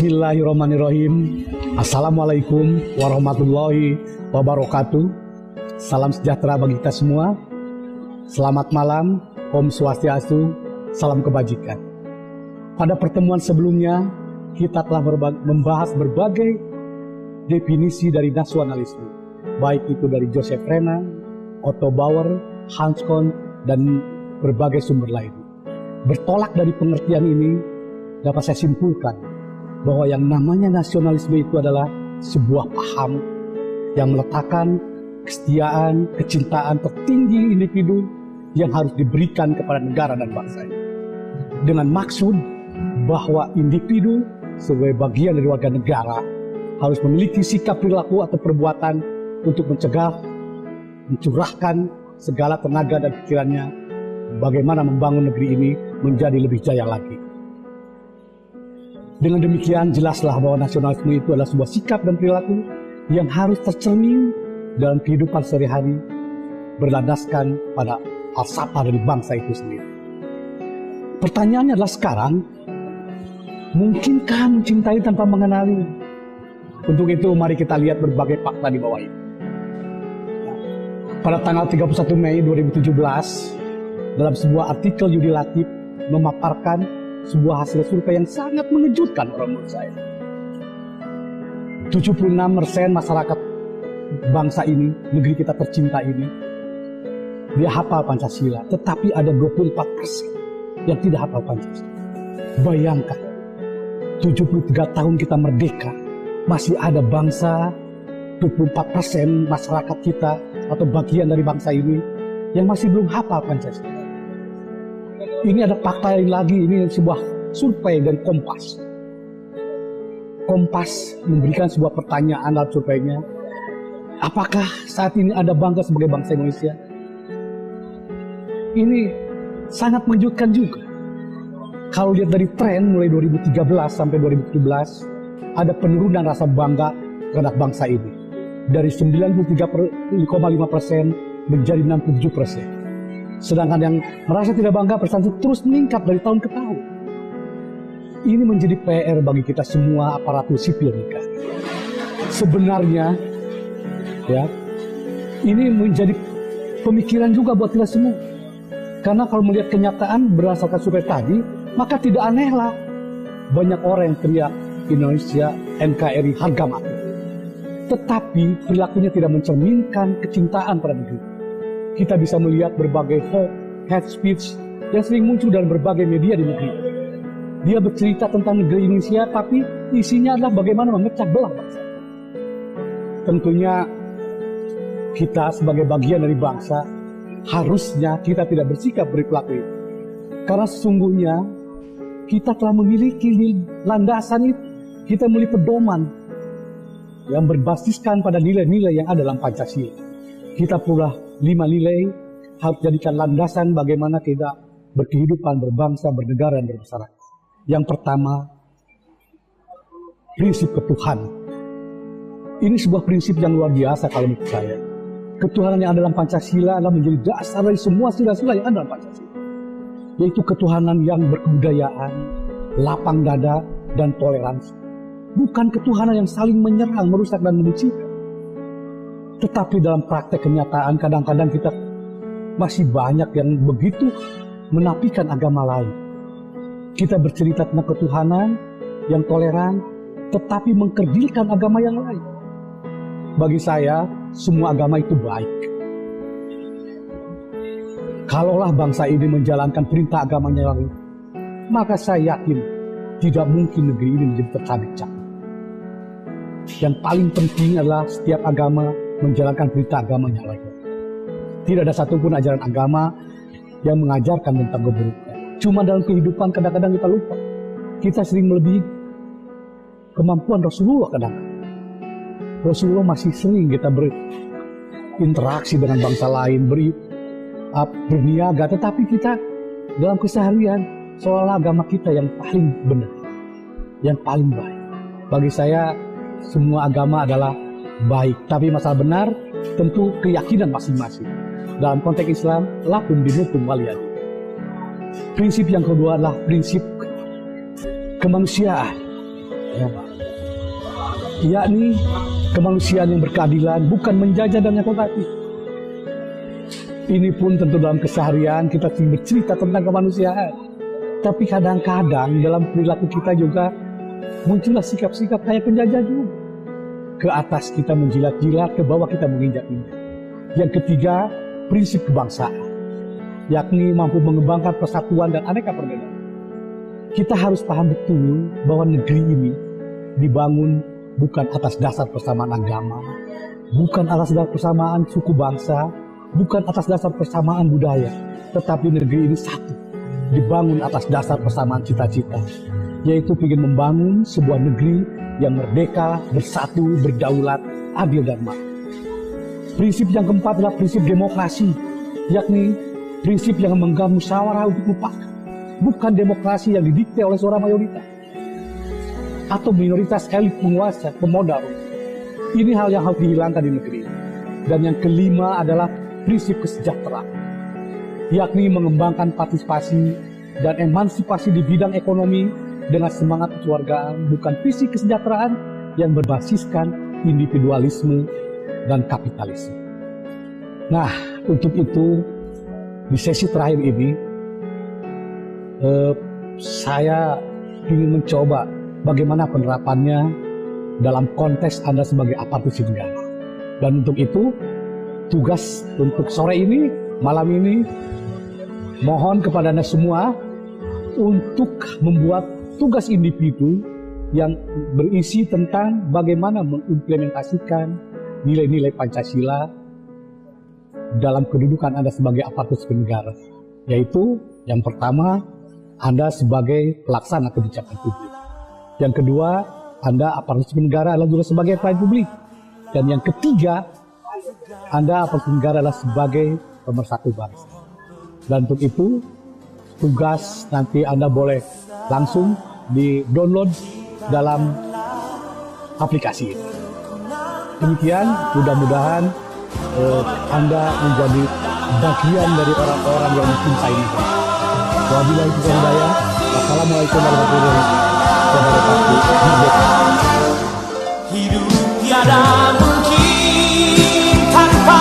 Bismillahirrahmanirrahim. Assalamualaikum warahmatullahi wabarakatuh. Salam sejahtera bagi kita semua. Selamat malam, Om Swastiastu, salam kebajikan. Pada pertemuan sebelumnya, kita telah membahas berbagai definisi dari nasionalisme, baik itu dari Joseph Renan, Otto Bauer, Hans Kohn, dan berbagai sumber lain. Bertolak dari pengertian ini, dapat saya simpulkan bahwa yang namanya nasionalisme itu adalah sebuah paham yang meletakkan kesetiaan, kecintaan tertinggi individu yang harus diberikan kepada negara dan bangsa ini. Dengan maksud bahwa individu sebagai bagian dari warga negara harus memiliki sikap perilaku atau perbuatan untuk mencegah, mencurahkan segala tenaga dan pikirannya bagaimana membangun negeri ini menjadi lebih jaya lagi. Dengan demikian jelaslah bahwa nasionalisme itu adalah sebuah sikap dan perilaku yang harus tercermin dalam kehidupan sehari-hari berlandaskan pada falsafah dari bangsa itu sendiri. Pertanyaannya adalah sekarang, mungkinkah mencintai tanpa mengenali? Untuk itu mari kita lihat berbagai fakta di bawah ini. Pada tanggal 31 Mei 2017, dalam sebuah artikel Yudi Latif memaparkan sebuah hasil survei yang sangat mengejutkan orang menurut saya. 76% masyarakat bangsa ini, negeri kita tercinta ini, dia hafal Pancasila, tetapi ada 24% yang tidak hafal Pancasila. Bayangkan, 73 tahun kita merdeka, masih ada bangsa, 24% masyarakat kita atau bagian dari bangsa ini yang masih belum hafal Pancasila. Ini ada fakta lain lagi, ini sebuah survei dari Kompas. Kompas memberikan sebuah pertanyaan dalam surveinya, apakah saat ini Anda bangga sebagai bangsa Indonesia? Ini sangat mengejutkan juga. Kalau lihat dari tren mulai 2013 sampai 2017, ada penurunan rasa bangga terhadap bangsa ini. Dari 93,5% menjadi 67%. Sedangkan yang merasa tidak bangga persentase terus meningkat dari tahun ke tahun. Ini menjadi PR bagi kita semua aparatur sipil negara. Sebenarnya, ya, ini menjadi pemikiran juga buat kita semua. Karena kalau melihat kenyataan berdasarkan survei tadi, maka tidak anehlah banyak orang yang teriak Indonesia NKRI harga mati. Tetapi perilakunya tidak mencerminkan kecintaan pada negeri. Kita bisa melihat berbagai hoax, hate speech yang sering muncul dalam berbagai media di negeri. Dia bercerita tentang negeri Indonesia, tapi isinya adalah bagaimana memecah belah bangsa. Tentunya kita sebagai bagian dari bangsa, harusnya kita tidak bersikap berperilaku itu. Karena sesungguhnya kita telah memiliki landasan itu, kita memiliki pedoman yang berbasiskan pada nilai-nilai yang ada dalam Pancasila. Kita pula 5 nilai harus jadikan landasan bagaimana kita berkehidupan, berbangsa, bernegara, dan bermasyarakat. Yang pertama, prinsip ketuhanan. Ini sebuah prinsip yang luar biasa kalau menurut saya. Ketuhanan yang ada dalam Pancasila adalah menjadi dasar dari semua sila-sila yang ada dalam Pancasila. Yaitu ketuhanan yang berkebudayaan, lapang dada, dan toleransi. Bukan ketuhanan yang saling menyerang, merusak, dan menyucikan. Tetapi dalam praktek kenyataan kadang-kadang kita masih banyak yang begitu menafikan agama lain. Kita bercerita tentang ketuhanan yang toleran, tetapi mengkerdilkan agama yang lain. Bagi saya, semua agama itu baik. Kalaulah bangsa ini menjalankan perintah agamanya lain, maka saya yakin tidak mungkin negeri ini menjadi tercabik-cabik. Yang paling penting adalah setiap agama menjalankan perintah agamanya lagi. Tidak ada satupun ajaran agama yang mengajarkan tentang keburukan. Cuma dalam kehidupan kadang-kadang kita lupa. Kita sering melebihi kemampuan Rasulullah kadang-kadang. Rasulullah masih sering kita berinteraksi dengan bangsa lain, berniaga, tetapi kita dalam keseharian seolah agama kita yang paling benar, yang paling baik. Bagi saya semua agama adalah baik, tapi masalah benar tentu keyakinan masing-masing. Dalam konteks Islam, lakum dinukum waliyadin. Prinsip yang kedua adalah prinsip kemanusiaan. ya, yakni kemanusiaan yang berkeadilan, bukan menjajah dan eksploitasi. Ini pun tentu dalam keseharian kita sering bercerita tentang kemanusiaan, tapi kadang-kadang dalam perilaku kita juga muncullah sikap-sikap kayak penjajah juga. Ke atas kita menjilat-jilat, ke bawah kita menginjak-injak. Yang ketiga, prinsip kebangsaan, yakni mampu mengembangkan persatuan dan aneka perbedaan. Kita harus paham betul bahwa negeri ini dibangun bukan atas dasar persamaan agama, bukan atas dasar persamaan suku bangsa, bukan atas dasar persamaan budaya, tetapi negeri ini satu, dibangun atas dasar persamaan cita-cita, yaitu ingin membangun sebuah negeri yang merdeka, bersatu, berdaulat, adil dan makmur. Prinsip yang keempat adalah prinsip demokrasi, yakni prinsip yang mengganggu musyawarah untuk mufakat, bukan demokrasi yang didikte oleh seorang mayoritas atau minoritas elit penguasa, pemodal. Ini hal yang harus dihilangkan di negeri ini. Dan yang kelima adalah prinsip kesejahteraan, yakni mengembangkan partisipasi dan emansipasi di bidang ekonomi dengan semangat kekeluargaan, bukan visi kesejahteraan yang berbasiskan individualisme dan kapitalisme. Nah, untuk itu di sesi terakhir ini saya ingin mencoba bagaimana penerapannya dalam konteks Anda sebagai aparatur sipil negara. Dan untuk itu, tugas untuk sore ini, malam ini, mohon kepada Anda semua untuk membuat tugas individu yang berisi tentang bagaimana mengimplementasikan nilai-nilai Pancasila dalam kedudukan Anda sebagai aparatur sipil negara. Yaitu, yang pertama, Anda sebagai pelaksana kebijakan publik. Yang kedua, Anda aparatur sipil negara adalah juga sebagai pelayan publik. Dan yang ketiga, Anda aparatur sipil negara adalah sebagai pemersatu bangsa. Dan untuk itu, tugas nanti Anda boleh langsung di-download dalam aplikasi ini. Demikian, mudah-mudahan Anda menjadi bagian dari orang-orang yang mencintai negara. Wabillahi taufiq wal hidayah. Wassalamualaikum warahmatullahi wabarakatuh. Hidup tiada mungkin tanpa